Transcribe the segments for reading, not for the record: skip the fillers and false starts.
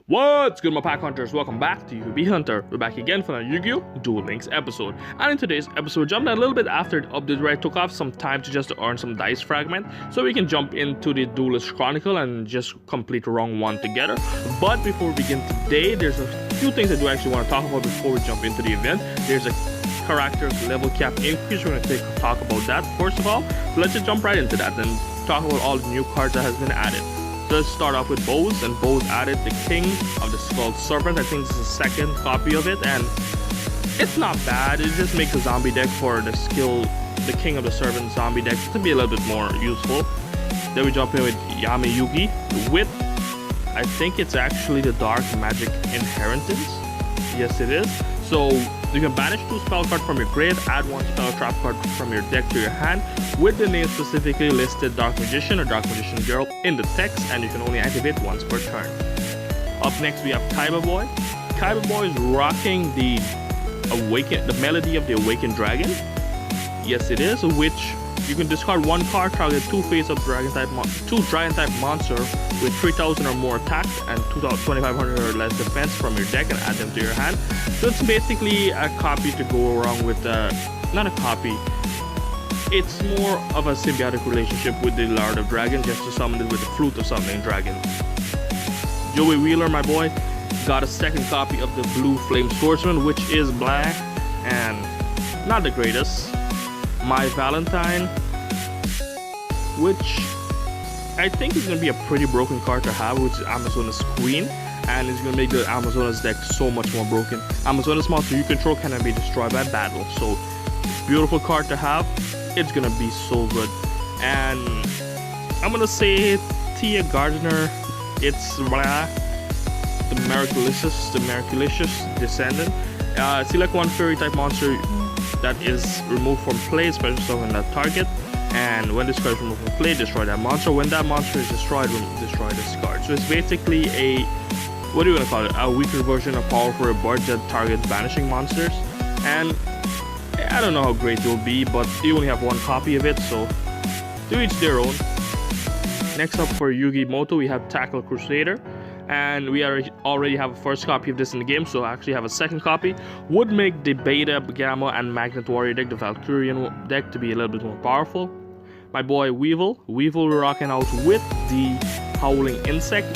What's good, my pack hunters? Welcome back to UB Hunter. We're back again for another Yu-Gi-Oh! Duel Links episode. And in today's episode, we jumped a little bit after the update where I took off some time to earn some dice fragment, so we can jump into the Duelist Chronicle and just complete Rung 1 together. But before we begin today, there's a few things I do actually want to talk about before we jump into the event. There's a character's level cap increase. We're going to talk about that first of all. So let's just jump right into that and talk about all the new cards that has been added. So let's start off with Bows, and Bows added the King of the Skull Serpent. I think this is the second copy of it, and it's not bad. It just makes a zombie deck for the the King of the Serpent zombie deck to be a little bit more useful. Then we jump in with Jaden Yuki with, I think it's actually the Dark Magic Inheritance. Yes, it is. So you can banish 2 spell cards from your grave, add 1 spell trap card from your deck to your hand with the name specifically listed Dark Magician or Dark Magician Girl in the text, and you can only activate once per turn. Up next we have Kaiba Boy. Kaiba Boy is rocking the Melody of the Awakened Dragon. Yes, it is, which you can discard 1 card, target 2 face-up dragon type monster with 3000 or more attack and 2500 or less defense from your deck and add them to your hand. So it's basically a copy to go along with not a copy. It's more of a symbiotic relationship with the Lord of Dragon, just to summon it with the Flute of Summoning Dragon. Joey Wheeler, my boy, got a second copy of the Blue Flame Swordsman, which is black and not the greatest. My Valentine, which I think is going to be a pretty broken card to have, which is Amazona's Queen, and it's going to make the Amazona's deck so much more broken. Amazona's monster you control cannot be destroyed by battle, so beautiful card to have. It's going to be so good. And I'm going to say Tia Gardner, it's the Miraculous Descendant. Select 1 fairy type monster that is removed from play, special summon that target, and when this card is removed from play, destroy that monster. When that monster is destroyed, destroy this card. So it's basically a, what do you want to call it, a weaker version of Powerful Rebirth that targets banishing monsters. And I don't know how great it will be, but you only have 1 copy of it, so to each their own. Next up for Yugi Moto, we have Tackle Crusader, and we already have a first copy of this in the game, so I actually have a second copy. Would make the Beta, Gamma, and Magnet Warrior deck, the Valkyrian deck, to be a little bit more powerful. My boy Weevil. Weevil we're rocking out with the Howling Insect.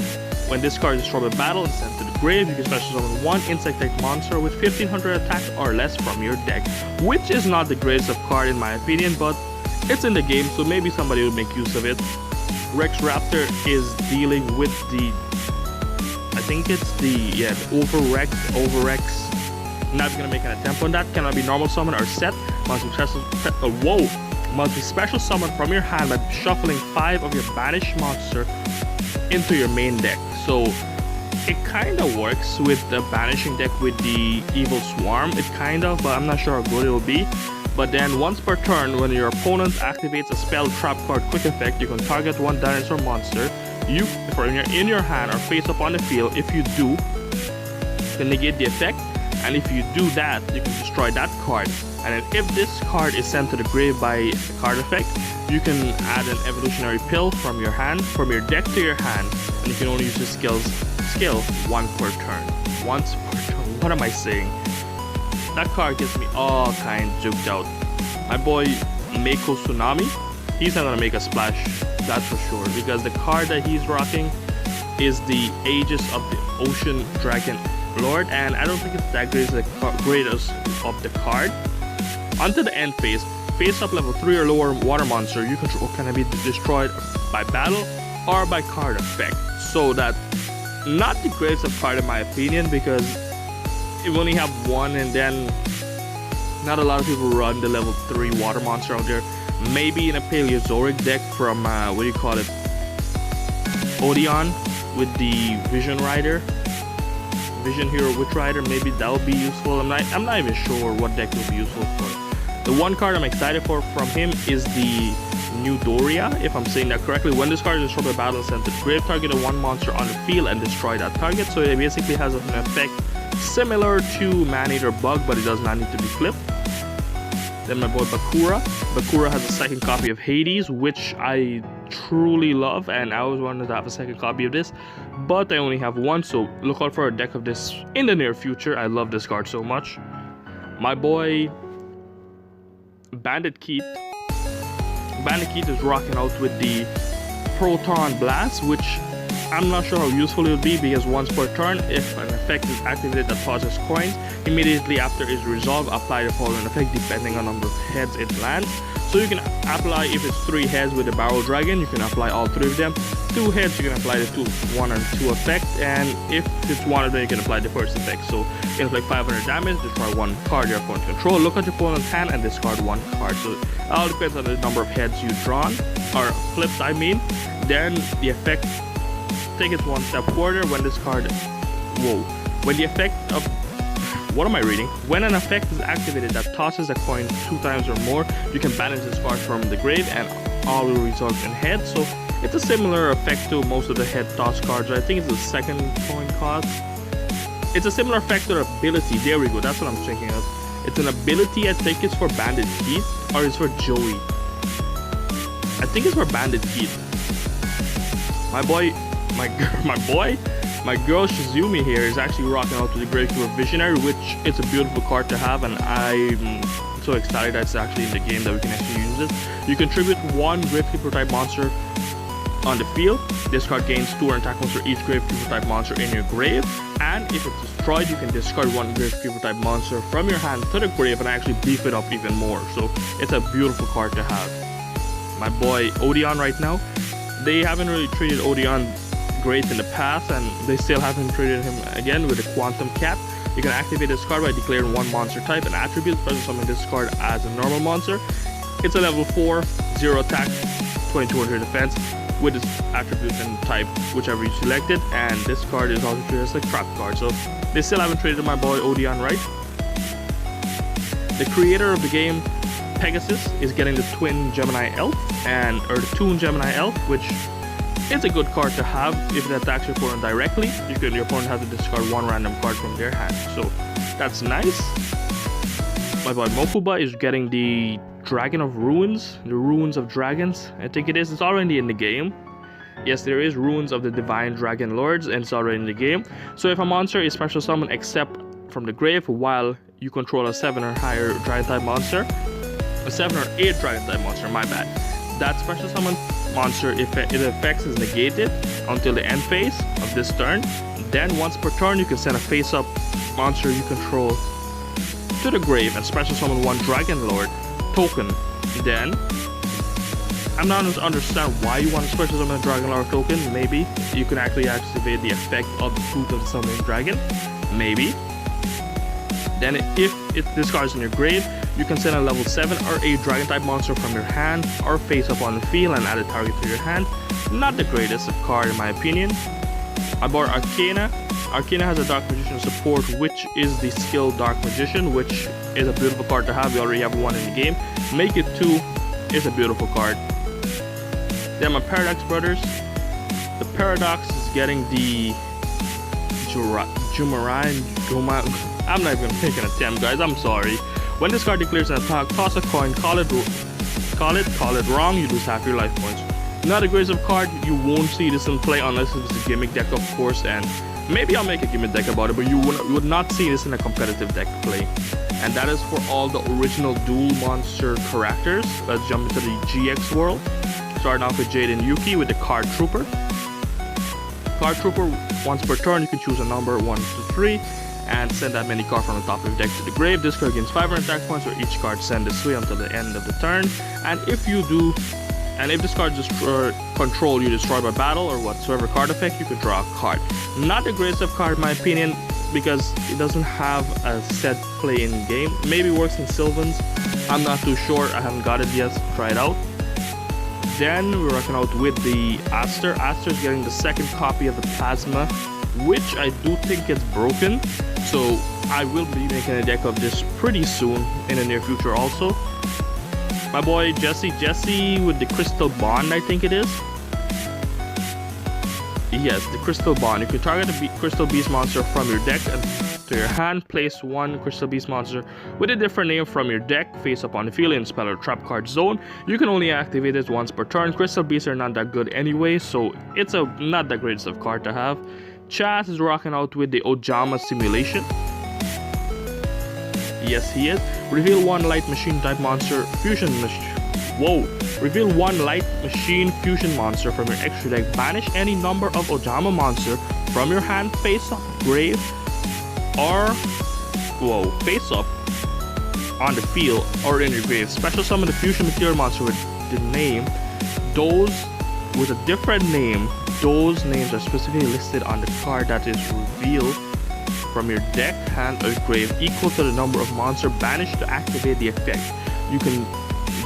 When this card is destroyed by battle and sent to the grave, you can special summon 1 insect-type monster with 1500 attack or less from your deck, which is not the greatest of card in my opinion, but it's in the game, so maybe somebody will make use of it. Rex Raptor is dealing with the, I think it's the Overrex. Not gonna make an attempt on that. Cannot be normal summon or set. Must be special summon from your hand by shuffling 5 of your banished monster into your main deck. So it kind of works with the banishing deck with the Evil Swarm. It kind of, but I'm not sure how good it will be. But then once per turn, when your opponent activates a spell trap card quick effect, you can target 1 dinosaur monster in your hand or face up on the field. If you do, you can negate the effect, and if you do that, you can destroy that card. And then if this card is sent to the grave by a card effect, you can add an evolutionary pill from your deck to your hand, and you can only use this skill once per turn. What am I saying? That card gets me all kind juked out. My boy Mako Tsunami, he's not gonna make a splash, that's for sure, because the card that he's rocking is the Aegis of the Ocean Dragon Lord, and I don't think it's that greatest of the card. Onto the end phase, face up level 3 or lower water monster you control can be destroyed by battle or by card effect. So that, not the greatest of card in my opinion, because you only have 1, and then not a lot of people run the level 3 water monster out there. Maybe in a Paleozoic deck from Odeon with the Vision Hero Witch Rider, maybe that would be useful. I'm not even sure what deck will be useful for. The 1 card I'm excited for from him is the New Doria, if I'm saying that correctly. When this card is destroyed by battle and sent to the grave, target 1 monster on the field and destroy that target. So it basically has an effect similar to Man-Eater Bug, but it does not need to be flipped. Then my boy Bakura. Bakura has a second copy of Hades, which I truly love, and I always wanted to have a second copy of this, but I only have one, so look out for a deck of this in the near future. I love this card so much. My boy Bandit Keith. Bandit Keith is rocking out with the Proton Blast, which I'm not sure how useful it would be, because once per turn, if an effect is activated that tosses coins, immediately after its resolve, apply the following effect depending on number of heads it lands. So you can apply, if it's 3 heads with the Barrel Dragon, you can apply all 3 of them. 2 heads, you can apply the 1 and 2 effect, and if it's one of them, you can apply the first effect. So you inflict 500 damage, destroy 1 card your opponent control, look at your opponent's hand, and discard 1 card. So it all depends on the number of heads you've drawn, or flips I mean. Then the effect, take it one step further. When this card, when the effect of, what am I reading? When an effect is activated that tosses a coin 2 times or more, you can banish this card from the grave, and all will result in heads. So it's a similar effect to most of the head toss cards. I think it's the second coin cost. It's a similar effect to the ability. There we go. That's what I'm thinking of. It's an ability. I think it's for Bandit Keith, or it's for Joey. I think it's for Bandit Keith. My girl Shizumi here is actually rocking out to the Gravekeeper Visionary, which is a beautiful card to have, and I'm so excited that it's actually in the game that we can actually use it. You contribute 1 Gravekeeper type monster on the field. This card gains 2 attack monster each Gravekeeper type monster in your grave, and if it's destroyed, you can discard 1 Gravekeeper type monster from your hand to the grave and actually beef it up even more. So it's a beautiful card to have. My boy Odeon right now, they haven't really treated Odeon great in the past, and they still haven't treated him again with a Quantum Cap. You can activate this card by declaring 1 monster type and attribute, special summon this card as a normal monster. It's a level 4, 0 attack, 2200 defense with its attribute and type, whichever you selected, and this card is also treated as a trap card. So they still haven't treated my boy Odeon right. The creator of the game, Pegasus, is getting the Twin Gemini Elf, or the Toon Gemini Elf, which is a good card to have. If it attacks your opponent directly, your opponent has to discard 1 random card from their hand. So that's nice. My boy Mokuba is getting the Dragon of Ruins, the Ruins of Dragons, I think it is. It's already in the game. Yes, there is Ruins of the Divine Dragon Lords, and it's already in the game. So if a monster is special summoned except from the grave while you control a 7 or higher Dragon type monster, a 7 or 8 Dragon type monster, my bad, that special summon monster, if its effect is negated until the end phase of this turn, then once per turn you can send a face-up monster you control to the grave and special summon 1 Dragon Lord token. Then I'm not understand why you want to special summon a Dragon Lord token. Maybe you can actually activate the effect of the Fruit of the Summoning Dragon. Maybe. Then if this card is in your grave, you can send a level 7 or 8 Dragon type monster from your hand or face up on the field and add a target to your hand. Not the greatest card in my opinion. I bought Arcana. Arcana has a Dark Magician support, which is the skill Dark Magician, which is a beautiful card to have. We already have 1 in the game. Make it 2 is a beautiful card. Then my Paradox brothers. The Paradox is getting the I'm not even making an attempt, guys. I'm sorry. When this card declares an attack, toss a coin, call it wrong, you lose half your life points. Not a aggressive card, you won't see this in play unless it's a gimmick deck, of course, and maybe I'll make a gimmick deck about it, but you would not see this in a competitive deck play. And that is for all the original Duel monster characters. Let's jump into the GX world. Starting off with Jaden Yuki with the Card Trooper. Card Trooper, once per turn, you can choose a number 1 to 3 and send that many cards from the top of your deck to the grave. This card gains 500 attack points for each card sent this way until the end of the turn. And if this card is control you destroy by battle or whatsoever card effect, you can draw a card. Not the greatest of card in my opinion, because it doesn't have a set play in game. Maybe works in Sylvans. I'm not too sure. I haven't got it yet. Try it out. Then we're rocking out with the Aster. Aster is getting the 2nd copy of the Plasma, which I do think it's broken. So I will be making a deck of this pretty soon in the near future also. My boy Jesse with the Crystal Bond, I think it is. Yes, the Crystal Bond. You can target a Crystal Beast monster from your deck and to your hand. Place one Crystal Beast monster with a different name from your deck face up on the field in spell or trap card zone. You can only activate it once per turn. Crystal Beasts are not that good anyway, so it's a not that great of card to have. Chazz is rocking out with the Ojama Simulation. Yes, he is. Reveal one light machine type monster fusion Reveal one light machine fusion monster from your extra deck. Banish any number of Ojama monster from your hand face up, grave, or face up on the field or in your grave. Special summon the fusion material monster with the name. Those with a different name. Those names are specifically listed on the card that is revealed from your deck, hand, or grave, equal to the number of monster banished to activate the effect. You can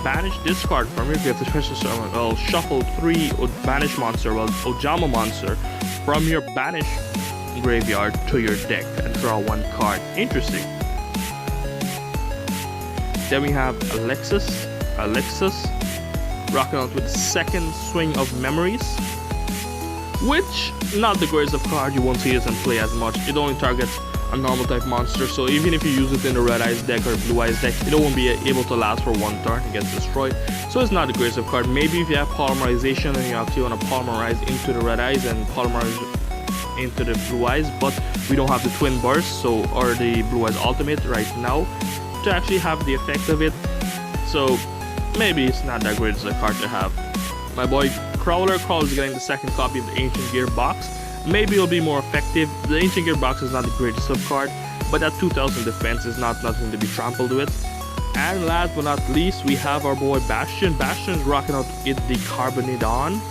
banish this card from your grave to special summon. Well, shuffle 3 banish monster, Ojama monster, from your banish graveyard to your deck and draw one card. Interesting. Then we have Alexis, rocking out with the second swing of memories, which not the greatest of card. You won't see this in play as much. It only targets a normal type monster, so even if you use it in the red eyes deck or blue eyes deck, it won't be able to last for one turn. It gets destroyed, so it's not the greatest of card. Maybe if you have polymerization and you actually want to polymerize into the red eyes and polymerize into the blue eyes, but we don't have the twin burst or the blue eyes ultimate right now to actually have the effect of it, so maybe it's not that great as a card to have. My boy Crowler is getting the second copy of the Ancient Gearbox. Maybe it'll be more effective. The Ancient Gearbox is not the greatest of card, but that 2000 defense is not nothing to be trampled with. And last but not least, we have our boy Bastion. Bastion is rocking out with the Carbonidon.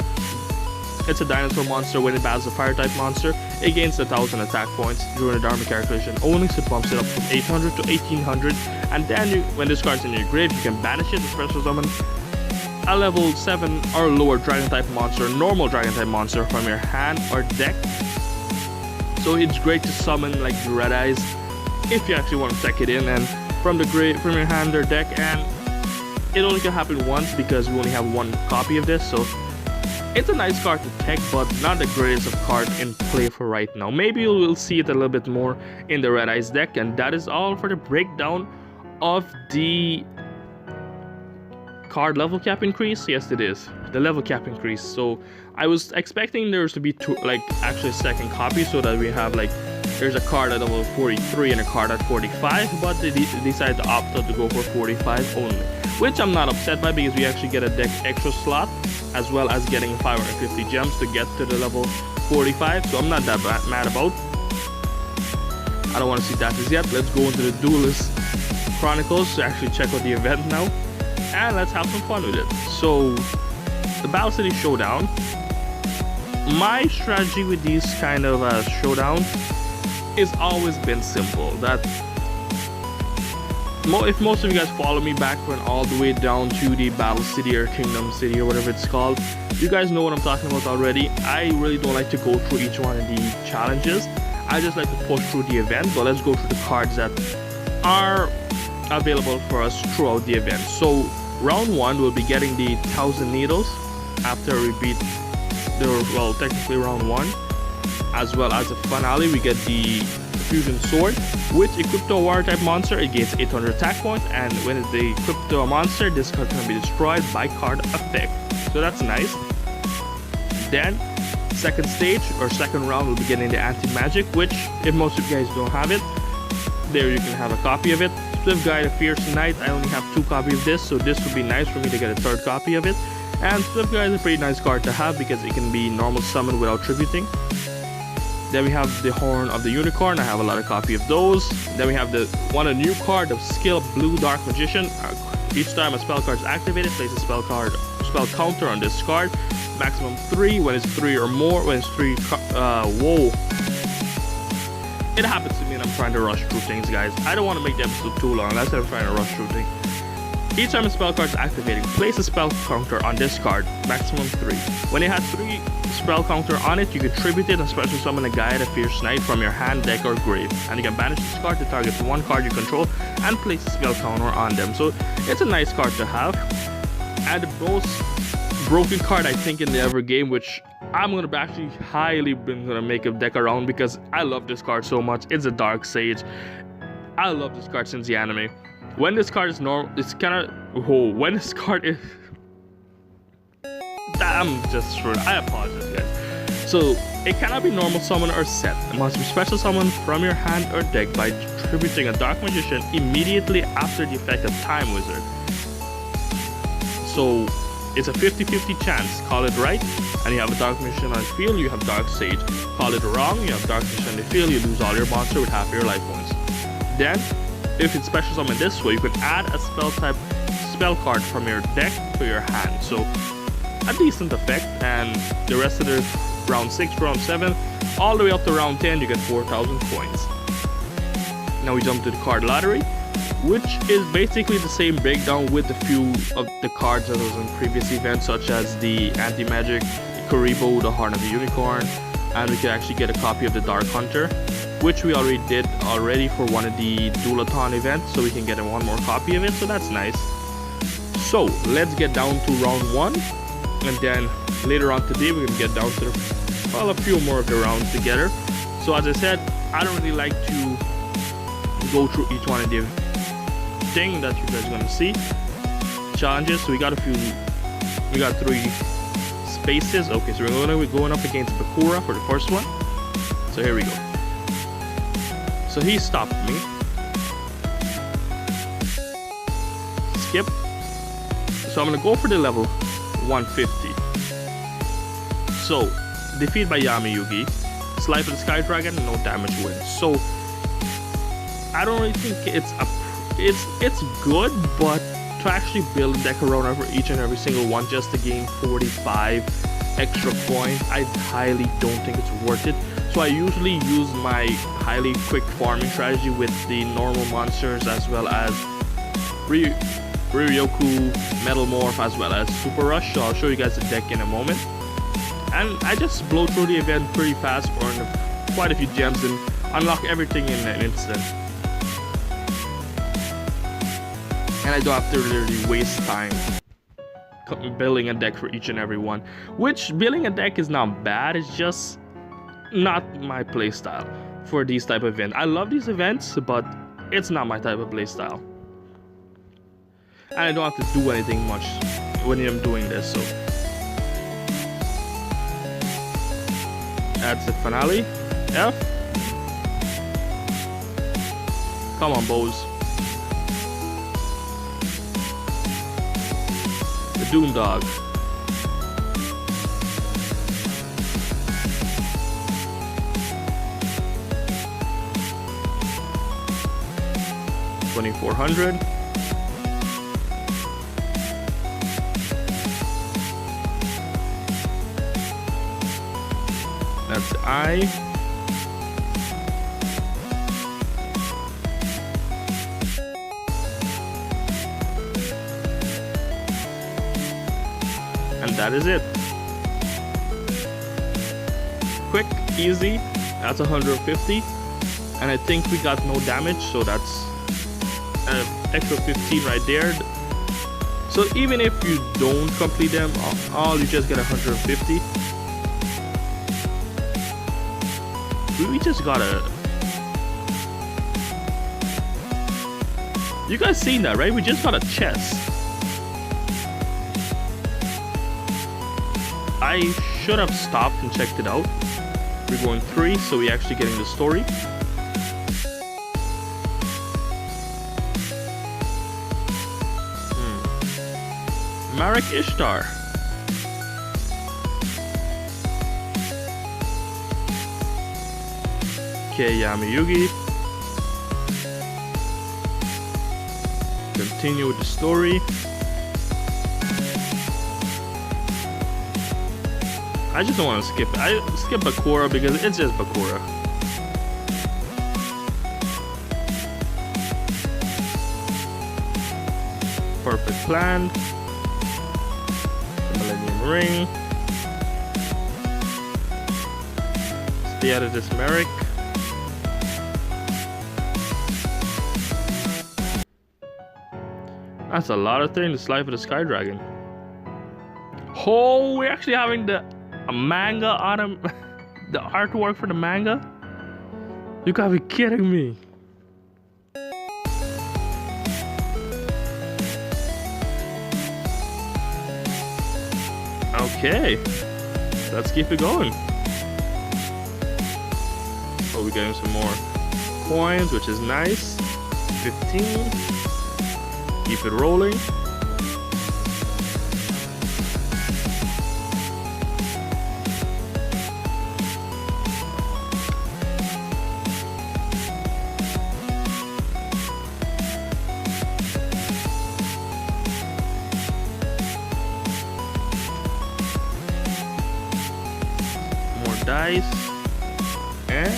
It's a dinosaur monster. When it battles a fire type monster, it gains 1000 attack points during the Dharma calculation only, so it bumps it up from 800 to 1800. And then when this card's in your grave, you can banish it to special summon a level 7 or lower dragon type monster, normal dragon type monster from your hand or deck. So it's great to summon like the red eyes if you actually want to tech it in and from the grave, from your hand or deck, and it only can happen once because we only have one copy of this, so it's a nice card to tech, but not the greatest of card in play for right now. Maybe we'll see it a little bit more in the red eyes deck. And that is all for the breakdown of the card level cap increase. Yes, it is the level cap increase. So I was expecting there's to be two, like actually second copy, so that we have like there's a card at level 43 and a card at 45, but they decided to opt out to go for 45 only, which I'm not upset by because we actually get a deck extra slot as well as getting 550 gems to get to the level 45, so I'm not that mad about. I don't want to see that as yet. Let's go into the Duelist Chronicles to actually check out the event now, and let's have some fun with it. So the Battle City Showdown, my strategy with these kind of showdown is always been simple. That if most of you guys follow me back when all the way down to the Battle City or Kingdom City or whatever it's called, you guys know what I'm talking about already. I really don't like to go through each one of the challenges. I just like to push through the event, but let's go through the cards that are available for us throughout the event. So round 1, we'll be getting the 1000 needles after we beat technically round 1, as well as the finale we get the fusion sword, which equipped to a water type monster, it gains 800 attack points, and when it's equipped to a monster, this card can be destroyed by card effect, so that's nice. Then second stage or second round, we'll be getting the anti-magic, which if most of you guys don't have it, there you can have a copy of it. Swift Guide, a Fierce Knight, I only have 2 copies of this, so this would be nice for me to get a 3rd copy of it. And Swift Guide is a pretty nice card to have because it can be normal summon without tributing. Then we have the Horn of the Unicorn, I have a lot of copy of those. Then we have a new card of Skill Blue Dark Magician. Each time a spell card is activated, place a spell counter on this card. Maximum 3 when it's 3 or more. When it's 3, whoa. It happens to me when I'm trying to rush through things, guys. I don't want to make the episode too long unless I'm trying to rush through things. Each time a spell card is activated, place a spell counter on this card, maximum 3. When it has 3 spell counter on it, you can tribute it and special summon a Gaia the Fierce Knight from your hand, deck, or grave. And you can banish this card to target one card you control and place a spell counter on them. So it's a nice card to have. And the most broken card I think in the ever game, which I'm gonna actually highly gonna make a deck around because I love this card so much. It's a Dark Sage. I love this card since the anime. When this card is normal, it's kind of when this card is. I'm just sure. I apologize, guys. So it cannot be normal summon or set. It must be special summon from your hand or deck by tributing a Dark Magician immediately after the effect of Time Wizard. So it's a 50-50 chance. Call it right, and you have a Dark Magician on the field, you have Dark Sage. Call it wrong, you have Dark Magician on the field, you lose all your monster with half your life points. Then, if it's special summon this way, you can add a spell card from your deck to your hand. So a decent effect, and the rest of the round 6, round 7, all the way up to round 10, you get 4,000 coins. Now we jump to the card lottery, which is basically the same breakdown with a few of the cards that was in previous events, such as the Anti-Magic, Kuribo, the Horn of the Unicorn, and we can actually get a copy of the Dark Hunter, which we already did for one of the Duelathon events, so we can get one more copy of it, so that's nice. So let's get down to round 1, and then later on today we're gonna get down to a few more of the rounds together. So as I said, I don't really like to go through each one of the thing that you guys are gonna see. Challenges, so we got 3 spaces. Okay, so we're gonna be going up against Bakura for the first one. So here we go. So he stopped me. Skip. So I'm gonna go for the level 150. So defeat by Yuki. Slide of the Sky Dragon, no damage wins. So I don't really think it's good, but to actually build a deck around for each and every single one just to gain 45 extra coins, I highly don't think it's worth it. So I usually use my highly quick farming strategy with the normal monsters, as well as Ryoku, Metal Morph, as well as Super Rush. So I'll show you guys the deck in a moment. And I just blow through the event pretty fast, earn quite a few gems, and unlock everything in an instant. And I don't have to literally waste time building a deck for each and every one. Which, building a deck is not bad, it's just not my playstyle for these type of events. I love these events, but it's not my type of playstyle. And I don't have to do anything much when I'm doing this, so. That's the finale. F. Come on, bows. The Doom Dog. $2,400. That's the eye. And that is it. Quick, easy. That's 150. And I think we got no damage, so that's an extra 15 right there. So even if you don't complete them all, you just get 150. We just gotta. You guys seen that, right? We just got a chest. I should have stopped and checked it out. We're going 3, so we're actually getting the story. Marek Ishtar. Yugi. Continue with the story. I just don't want to skip it. I skip Bakura because it's just Bakura. Perfect plan. The Millennium Ring. Stay out of this Merrick. That's a lot of things. Life of the Sky Dragon. Oh, we're actually having a manga on him. The artwork for the manga? You gotta be kidding me. Okay, let's keep it going. Oh, we're getting some more coins, which is nice. 15. Keep it rolling. Dice. And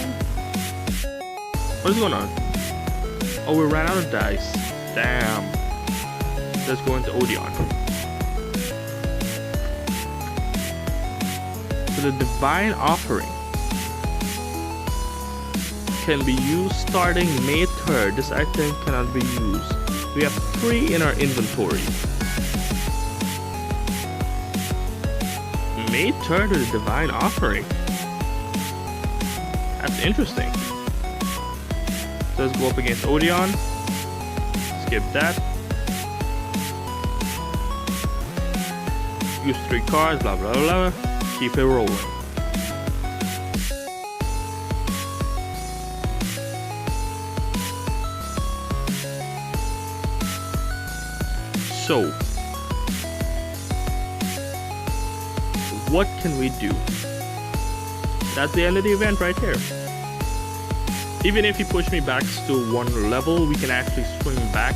what is going on? Oh, we ran out of dice. Damn. Let's go into Odeon. So the Divine Offering can be used starting May 3rd. This item cannot be used. We have 3 in our inventory. May 3rd is the Divine Offering. That's interesting. So let's go up against Odeon. Skip that. Use 3 cards, blah blah blah. Keep it rolling. So, what can we do? That's the end of the event right here. Even if he pushed me back to 1 level, we can actually swing back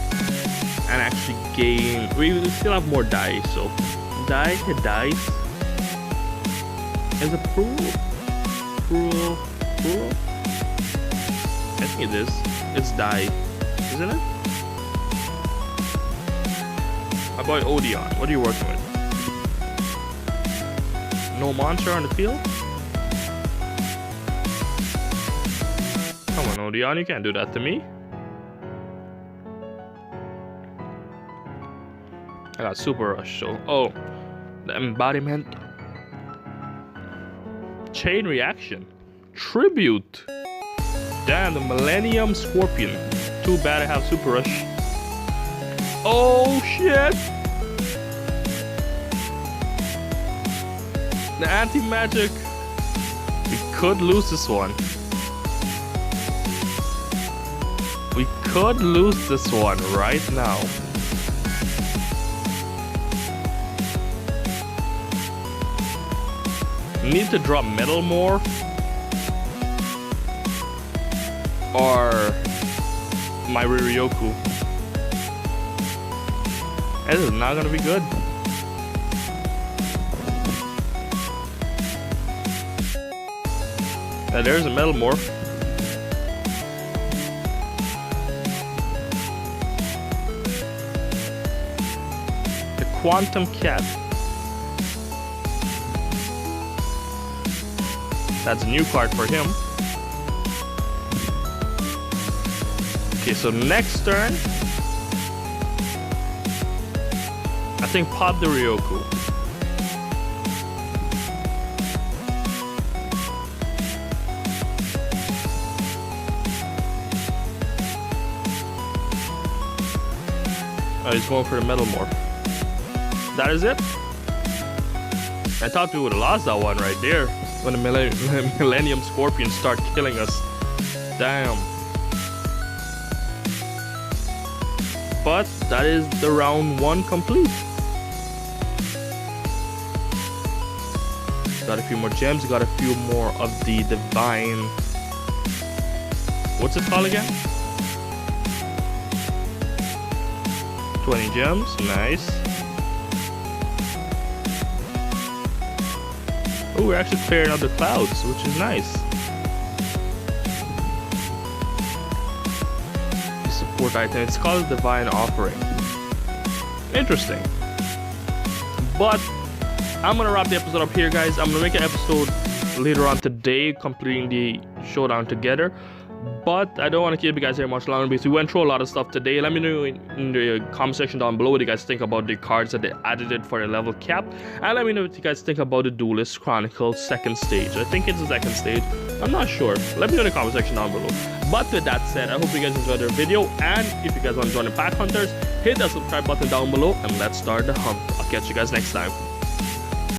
and actually gain. We still have more dice, so dice is a cruel. I think it is. It's die, isn't it? My boy Odeon, what are you working with? No monster on the field? Come on, Odeon, you can't do that to me. I got super rush, so oh, the embodiment. Chain reaction. Tribute. Damn, the Millennium Scorpion. Too bad I have super rush. Oh shit! The anti-magic. We could lose this one. We could lose this one right now. Need to drop metal more, or my Riryoku. This is not gonna be good. There's a metal morph. The Quantum Cat. That's a new card for him. Okay, so next turn, I think pop the Ryoku. Oh, he's going for the metal morph. That is it. I thought we would have lost that one right there when the Millennium Scorpions start killing us. Damn. But that is the round 1 complete. Got a few more gems, got a few more of the divine. What's it called again? 20 gems, nice. Oh, we're actually clearing out the clouds, which is nice. The support item, it's called Divine Offering. Interesting. But I'm gonna wrap the episode up here, guys. I'm gonna make an episode later on today, completing the showdown together. But I don't want to keep you guys here much longer because we went through a lot of stuff today. Let me know in the comment section down below what you guys think about the cards that they added it for the level cap. And let me know what you guys think about the Duelist Chronicles 2nd stage. I think it's the 2nd stage. I'm not sure. Let me know in the comment section down below. But with that said, I hope you guys enjoyed the video. And if you guys want to join the Pack Hunters, hit that subscribe button down below and let's start the hunt. I'll catch you guys next time.